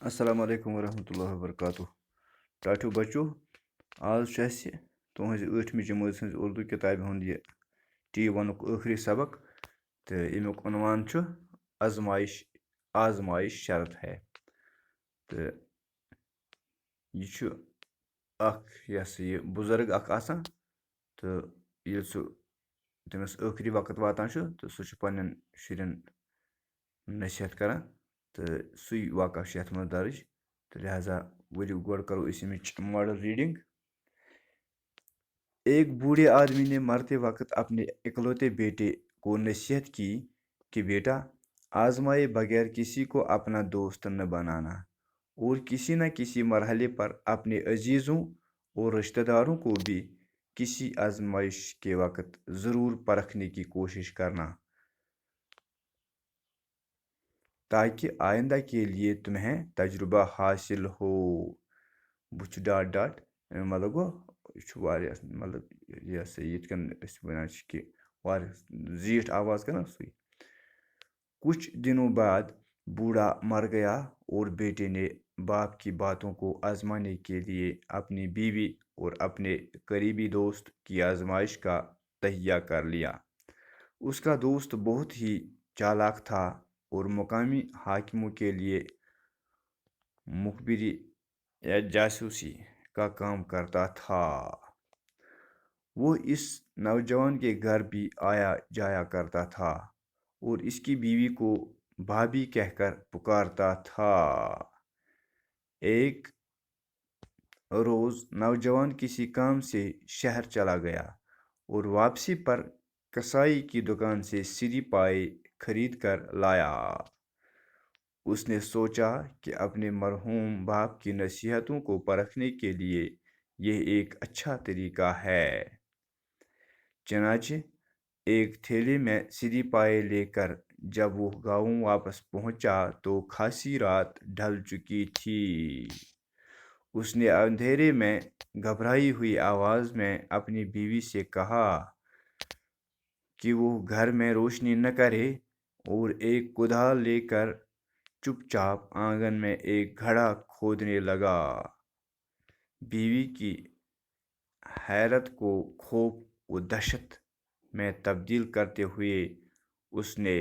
السلام علیکم ورحمۃ اللہ وبرکاتہ ٹاٹو بچو آز چھُ اَسہِ تُہٕنٛزِ 8مہِ جمٲژ ہٕنٛز اُردو کِتابہِ ہُنٛد یہِ T1 ٲخری سبق تہٕ ییٚمیُک عنوان چھُ آزمائش شرط ہے تہٕ یہِ چھُ اکھ یہِ ہسا یہِ بُزرگ اکھ آسان تہٕ ییٚلہِ سُہ تٔمِس ٲخری وقت واتان چھُ تہٕ سُہ چھُ پنٛنٮ۪ن شُرٮ۪ن نصیحت کران تہٕ سُے واقعہ چھُ یَتھ منٛز درٕج تو لہٰذا ؤلِو گۄڈٕ کرو أسۍ اَمِچ ماڈل ریڈنگ. ایک بوڑھے آدمی نے مرتے وقت اپنے اکلوتے بیٹے کو نصیحت کی کہ بیٹا آزمائے بغیر کسی کو اپنا دوست نہ بنانا اور کسی نہ کسی مرحلے پر اپنے عزیزوں اور رشتہ داروں کو بھی کسی آزمائش کے وقت ضرور پرکھنے کی کوشش کرنا تاکہ آئندہ کے لیے تمہیں تجربہ حاصل ہو. بُتھِ ڈاٹ ڈاٹ مطلب گوٚو یہِ چھُ واریاہ مطلب یہِ ہسا یِتھ کٔنۍ أسۍ وَنان چھِ کہِ واریاہ زیٖٹھ آواز کران سُے. کچھ دنوں بعد بوڑھا مر گیا اور بیٹے نے باپ کی باتوں کو آزمانے کے لیے اپنی بیوی اور اپنے قریبی دوست کی آزمائش کا تہیہ کر لیا. اس کا دوست بہت ہی چالاک تھا اور مقامی حاکموں کے لیے مخبری یا جاسوسی کا کام کرتا تھا. وہ اس نوجوان کے گھر بھی آیا جایا کرتا تھا اور اس کی بیوی کو بھابھی کہہ کر پکارتا تھا. ایک روز نوجوان کسی کام سے شہر چلا گیا اور واپسی پر کسائی کی دکان سے سری پائے خرید کر لایا. اس نے سوچا کہ اپنے مرحوم باپ کی نصیحتوں کو پرکھنے کے لیے یہ ایک اچھا طریقہ ہے. چنانچہ ایک تھیلے میں سری پائے لے کر جب وہ گاؤں واپس پہنچا تو خاصی رات ڈھل چکی تھی. اس نے اندھیرے میں گھبرائی ہوئی آواز میں اپنی بیوی سے کہا کہ وہ گھر میں روشنی نہ کرے اور ایک کدال لے کر چپ چاپ آنگن میں ایک گھڑا کھودنے لگا. بیوی کی حیرت کو خوف و دہشت میں تبدیل کرتے ہوئے اس نے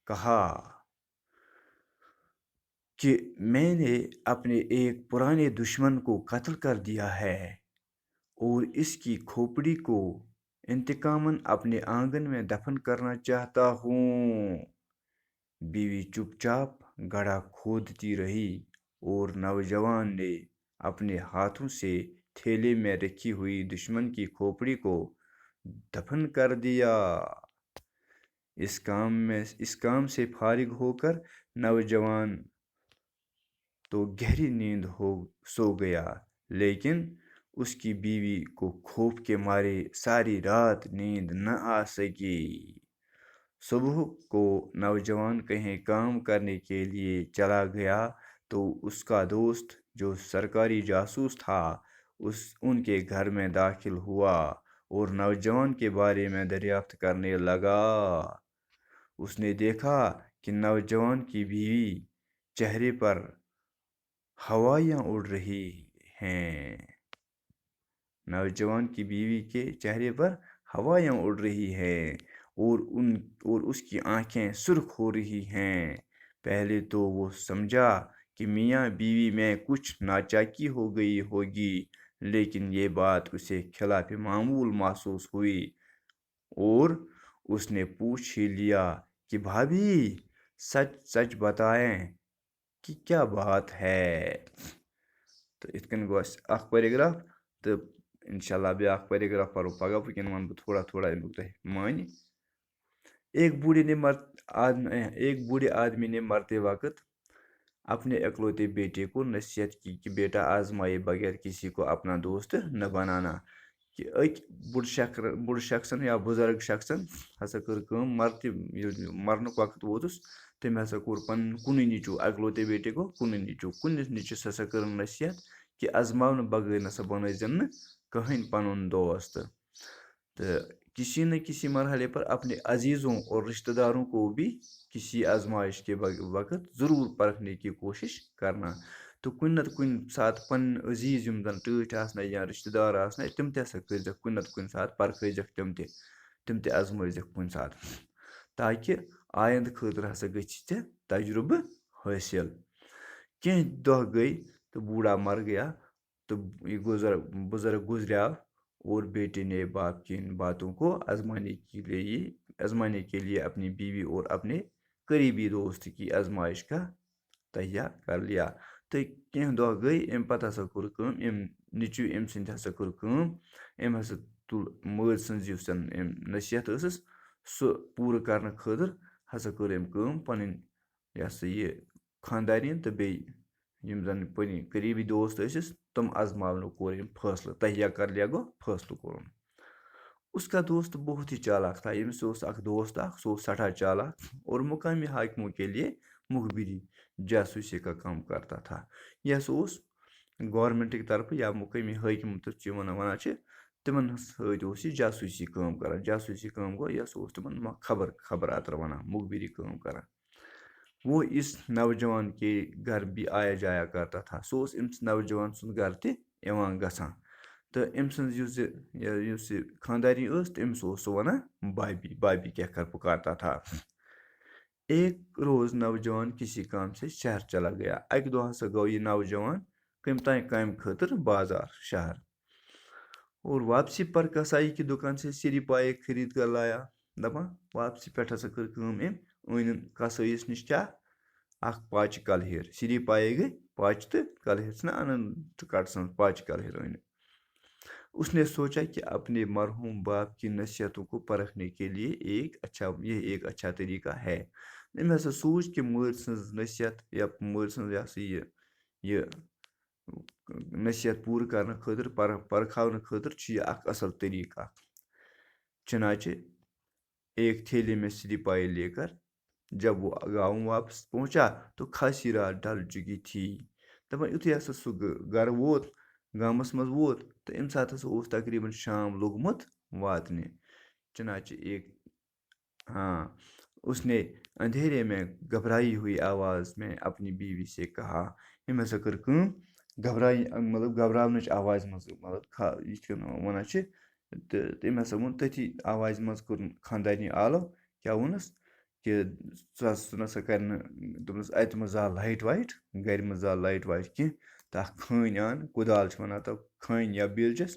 کہا کہ میں نے اپنے ایک پرانے دشمن کو قتل کر دیا ہے اور اس کی کھوپڑی کو انتقاماً اپنے آنگن میں دفن کرنا چاہتا ہوں. بیوی چپ چاپ گڑھا کھودتی رہی اور نوجوان نے اپنے ہاتھوں سے تھیلے میں رکھی ہوئی دشمن کی کھوپڑی کو دفن کر دیا. اس کام سے فارغ ہو کر نوجوان تو گہری نیند سو گیا لیکن اس کی بیوی کو خوف کے مارے ساری رات نیند نہ آ سکی. صبح کو نوجوان کہیں کام کرنے کے لیے چلا گیا تو اس کا دوست جو سرکاری جاسوس تھا ان کے گھر میں داخل ہوا اور نوجوان کے بارے میں دریافت کرنے لگا. اس نے دیکھا کہ نوجوان کی بیوی چہرے پر ہوائیاں اڑ رہی ہیں. نوجوان کی بیوی کے چہرے پر ہوائیاں اڑ رہی ہیں اور اس کی آنکھیں سرخ ہو رہی ہیں. پہلے تو وہ سمجھا کہ میاں بیوی میں کچھ ناچاکی ہو گئی ہوگی لیکن یہ بات اسے خلاف معمول محسوس ہوئی اور اس نے پوچھ ہی لیا کہ بھابھی سچ سچ بتائیں کہ کیا بات ہے. تو یِتھ کٔنۍ گوٚو اَسہِ اکھ پیراگراف تہٕ انشاءاللہ بیٛاکھ پیراگراف پَرو پگاہ وٕنکٮ۪ن وَنہٕ بہٕ تھوڑا تھوڑا اَمیُک تۄہہِ معنی. ایک بوڑھے آدمی نے مرتے وقت اپنے اکلوتے بیٹے کو نصیحت کی کہ بیٹا آزمائے بغیر کسی کو اپنا دوست نہ بنانا. کہ بُڑٕ شخصن یا بُزرگ شخصن ہسا کٔر کٲم ییٚلہِ مرنُک وقت ووتُس تٔمۍ ہسا کوٚر پنُن کُنُے نیٚچوٗ اکلوتے بیٹے گوٚو کُنُے نیٚچوٗ کُنِس نیٚچوِس ہسا کٔرٕن نصیحت کہ آزماونہٕ بغٲر نسا بنٲیزٮ۪ن نہٕ کٕہٕنۍ پنُن دوست. تہٕ کسی نہ کسی مرحلے پر اپنے عزیزوں اور رشتہ داروں کو بھی کسی آزمائش کے وقت ضرور پرکھنے کی کوشش کرنا. تو کُنہِ نتہٕ کُنہِ ساتہٕ پنٕنۍ عزیٖز یِم زَن ٹٲٹھۍ آسنَے یا رِشتہٕ دار آسنَے تِم تہِ ہسا کٔرۍزٮ۪کھ کُنہِ نتہٕ کُنہِ ساتہٕ پرکھٲیزٮ۪کھ تِم تہِ آزمٲیزٮ۪کھ کُنہِ ساتہٕ تاکہِ آیندٕ خٲطرٕ ہسا گژھِ ژےٚ تجربہٕ حٲصِل. کینٛہہ دۄہ گٔے تہٕ بوٗڑھا مر گیا تو یہ بزرگ گزرا اور بیٹے نے باپ کی ان باتوں کو آزمانے کے لیے اپنی بیوی اور اپنے قریبی دوست کی آزمائش کا تہیہ کر لیا. تو کینٛہہ دۄہ گٔے اَمہِ پتہٕ ہسا کوٚر کٲم أمۍ نیٚچوٗ أمۍ سٕنٛدِ ہسا کوٚر کٲم أمۍ ہسا تُل مٲلۍ سٕنٛز یُس زن أمۍ نصیحت ٲسٕس سُہ پوٗرٕ کرنہٕ خٲطرٕ ہسا کٔر أمۍ کٲم پنٕنۍ یہِ ہسا یہِ خانٛدارِنۍ تہٕ بیٚیہِ یِم زن پنٕنۍ قریبی دوست ٲسِس تِم آزماونُک کوٚر أمۍ فٲصلہٕ تہیہ کر لیا گوٚو فٲصلہٕ کوٚرُن. اس کا دوست بہت ہی چالاک تھا. ییٚمِس اوس اکھ دوست اکھ سُہ اوس سٮ۪ٹھاہ چالاک اور مقامی حاکموں کے لیے مخبری جاسوٗسی کا کام کرتا تھا. یہِ ہسا اوس گورمنٹٕکۍ طرفہٕ یا مقٲمی حٲکِم تہِ وَنان چھِ تِمن سۭتۍ اوس یہِ جاسوٗسی کٲم کران. جاسوٗسی کٲم گوٚو یہِ ہسا اوس تِمن خبر اتر ونان مخبری کٲم کران. وہ اس نوجوان کے گھر بھی آیا جایا کرتا تھا. سُہ اوس أمِس نوجوان سُنٛد گرٕ تہِ یِوان گژھان تہٕ أمۍ سٕنٛز یُس یہِ خانٛدارِنۍ ٲس تٔمِس اوس سُہ ونان بابی کہہ کر پکارتا تھا. ایک روز نوجوان کسی کام سے شہر چلا گیا. اکہِ دۄہ ہسا گوٚو یہِ نوجوان کامہِ خٲطرٕ بازار شہر اور واپسی پر کسائی کی دکان سے سری پایے خرید کر لایا. دپان واپسی پٮ۪ٹھ ہسا کٔر کٲم أمۍ أنۍ کسٲیِس نِش کیٛاہ اکھ پاچہِ کلہیر. سری پایے گٔے پاچہِ تہٕ کلہیر چھِنہ اَنان کٹسن پاچہِ کلہیر أنۍ. اس نے سوچا کہ اپنے مرحوم باپ کی نصیحتوں کو پرکھنے کے لیے یہ ایک اچھا طریقہ ہے. أمۍ ہسا سوٗنٛچ کہِ مٲلۍ سٕنٛز نصیحت یا مٲلۍ سٕنٛز یہِ ہسا یہِ نصیحت پوٗرٕ کرنہٕ خٲطرٕ پرکھاونہٕ خٲطرٕ چھُ یہِ اکھ اصل طریقہٕ اکھ. چنانچہ ایک تھیلے میں سلی پائے لے کر جب وہ گاؤں واپس پہنچا تو خاصی رات ڈل چُکی تھی. دپان یُتھُے ہسا سُہ گرٕ ووت گامس منٛز ووت تہٕ اَمہِ ساتہٕ ہسا اوس تقریٖباً شام لوٚگمُت واتنہِ. چنانچہ اس نے اندھیرے میں گھبرائی ہوئی آواز میں اپنی بیوی سے کہا. أمۍ ہسا کٔر کٲم گھبراونٕچ آوازِ منٛز یِتھ کٔنۍ وَنان چھِ تہٕ تٔمۍ ہسا ووٚن تٔتھی آوازِ منٛز کوٚرُن خانٛدارنہِ آلو کیٛاہ ووٚنُس کہِ سُہ نسا کرِ نہٕ دوٚپنَس اَتہِ مہ زال لایٹ وایٹ گرِ مہ زال لایٹ وایٹ کینٛہہ تہٕ اکھ کھٲنۍ اَن کُدال چھِ وَنان تَتھ کھٲنۍ یا بیلچَس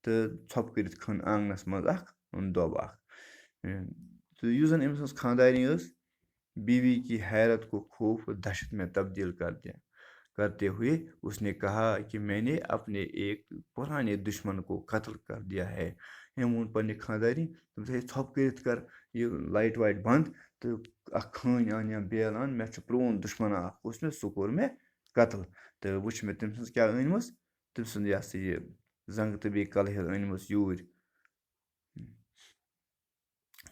تہٕ ژھۄپہٕ کٔرِتھ کھٔن آنٛگنَس منٛز اکھ دۄب اکھ. تہٕ یُس زَن أمۍ سٕنٛز خانٛدارنۍ ٲس بیوی کی حیرت کو خوف دہشت میں تبدیل کرتے ہوئے اس نے کہا کہ میں نے اپنے ایک پرانے دشمن کو قتل کر دیا ہے. أمۍ ووٚن پنٛنہِ خانٛدارنہِ دوٚپُس ہے ژھۄپہٕ کٔرِتھ کر یہِ لایٹ وایٹ بنٛد تہٕ اکھ کھٲنۍ اَن یا بیل اَن مےٚ چھُ پرٛون دُشمنا اکھ اوس مےٚ سُہ کوٚر مےٚ قتل تہٕ وٕچھ مےٚ تٔمۍ سٕنٛز کیٛاہ أنۍمٕژ تٔمۍ سٕنٛز یہِ ہسا یہِ زنٛگہٕ تہٕ بیٚیہِ کلہیر أنۍمٕژ یوٗرۍ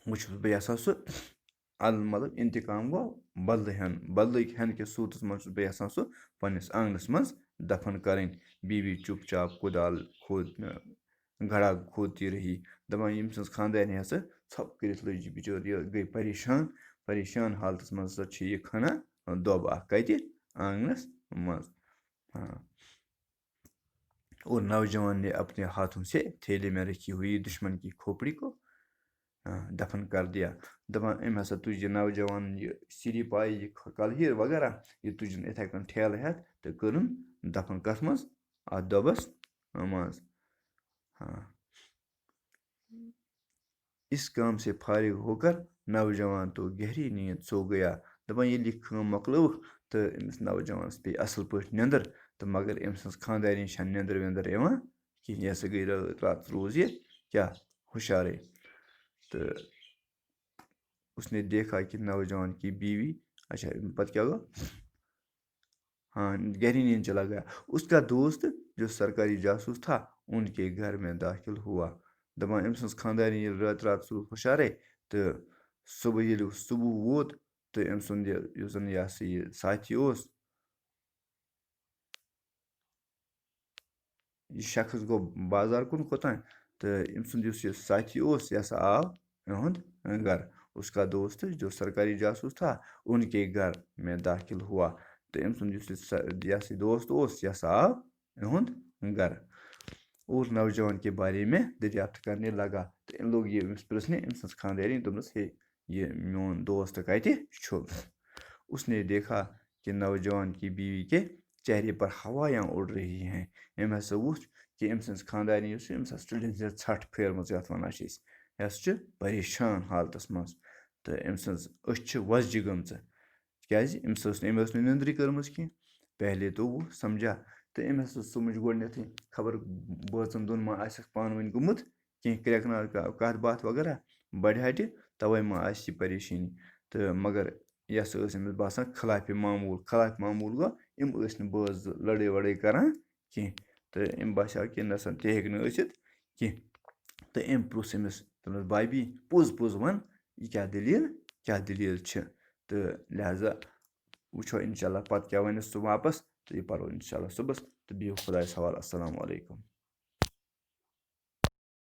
وٕچھُس بہٕ یژھان سُہ مطلب اِنتِقام گوٚو بدلہٕ ہٮ۪نہٕ کِس صوٗرتس منٛز چھُس بہٕ یژھان سُہ پنٛنِس آنٛگنَس منٛز دفن کَرٕنۍ. بیوی چُپ چاپ کُدال گڑا کھودتی رہی. دپان ییٚمۍ سٕنٛز خانٛدارنہِ ہسا ژھۄپہٕ کٔرِتھ لٔج یہِ بِچٲر یہِ گٔے پریشان حالتس منٛز ہسا چھِ یہِ کھنان دۄب اکھ کَتہِ آنٛگنَس منٛز. اور نوجوان نے اپنے ہاتھوں سے تھیلے میں رکھی ہوئی دشمن کی کھوپڑی کو دفن کر دیا. دپان أمۍ ہسا تُج یہِ نوجوان یہِ سِری پایہِ یہِ کلہیر وغیرہ یہِ تُجِن یِتھَے کٔنۍ ٹھیلہٕ ہٮ۪تھ تہٕ کٔرٕن دفن کَتھ منٛز اَتھ دۄبَس منٛز. اس کام سے فارغ ہو کر نوجوان تو گہری نیند سو گیا. دپان ییٚلہِ یہِ کٲم مۄکلٲوٕکھ تہٕ أمِس نوجوانَس پیٚیہِ اَصٕل پٲٹھۍ نیٚنٛدٕر تہٕ مگر أمۍ سٕنٛز خانٛدارنہِ چھَنہٕ نیٚنٛدٕر ویٚنٛدٕر یِوان کِہیٖنۍ. یہِ ہسا گٔے راتَس روز یہِ کیٛاہ ہُشارے تہٕ اس نے دیکھا کہ نوجوان کی بیوی اچھا پتہٕ کیٛاہ گوٚو گہری نیند چلا گیا. اس کا دوست جو سرکاری جاسوس تھا ان کے گھر میں داخل ہوا. دپان أمۍ سٕنٛز خانٛدارنہِ ییٚلہِ راتَس روٗز ہُشارے تہٕ ییٚلہِ صُبح ووت تہٕ أمۍ سُنٛد یُس زَن یہِ ہسا یہِ ساتھی اوس یہِ شخص گوٚو بازار کُن کوٚتام تو أمۍ سُنٛد یُس یہِ ساتھی اوس یہِ ہسا آو یِہُنٛد گھر. اس کا دوست جو سرکاری جاسوس تھا ان کے گھر میں داخل ہوا. تو أمۍ سُنٛد یُس یہِ ہسا دوست اوس یہِ ہسا آو یِہُنٛد گھر اور نوجوان کے بارے میں دریافت کرنے لگا. تو أمۍ لوگ یہ أمِس پرٛژھنہِ أمۍ سٕنٛز خانٛدارِنۍ دوٚپنَس ہے یہ میون دوست کتہِ چھُ. اس نے دیکھا کہ نوجوان کی بیوی کے چہرے پر ہوایاں اڑ رہی ہیں. أمۍ ہسا وُچھ کہ أمۍ سٕنٛز خانٛدارِنۍ یُس چھِ أمِس ہسا چھُ لیٚنٛجہِ ژھٹھ پھیرمٕژ یَتھ وَنان چھِ أسۍ. یہِ ہسا چھِ پریشان حالتس منٛز تہٕ أمۍ سٕنٛز أچھ چھِ وۄزجہِ گٔمژٕ کیٛازِ أمۍ ٲس نہٕ نیٚنٛدرٕے کٔرمٕژ کینٛہہ. پہلے تو وہ سمجھا تہٕ أمۍ ہسا سمجھ گۄڈنٮ۪تھٕے خبر بٲژن دۄن ما آسٮ۪کھ پانہٕ ؤنۍ گوٚمُت کینٛہہ کرٛٮ۪کہٕ کَتھ باتھ وغیرہ بڑِ ہٹہِ تَوَے ما آسہِ یہِ پریشٲنی. تہٕ مگر یہِ ہسا ٲس أمِس باسان خِلافِ معموٗل. خِلاف معموٗل گوٚو یِم ٲسۍ نہٕ بٲژ زٕ لڑٲے وڑٲے کران کینٛہہ. تہٕ أمۍ باسیٛو کہِ نسا تہِ ہیٚکہِ نہٕ ٲسِتھ کینٛہہ. تہٕ أمۍ پرٛژھ أمِس دوٚپنَس بھابی پوٚز پوٚز وَن یہِ کیٛاہ دٔلیٖل چھِ. تہٕ لہذا وٕچھو اِنشاء اللہ پَتہٕ کیٛاہ وَنٮ۪س سُہ واپس تہٕ یہِ پَرو اِنشاء اللہ صُبحس. تہٕ بِہِو خۄدایَس حوالہٕ. اَسَلامُ علیکُم.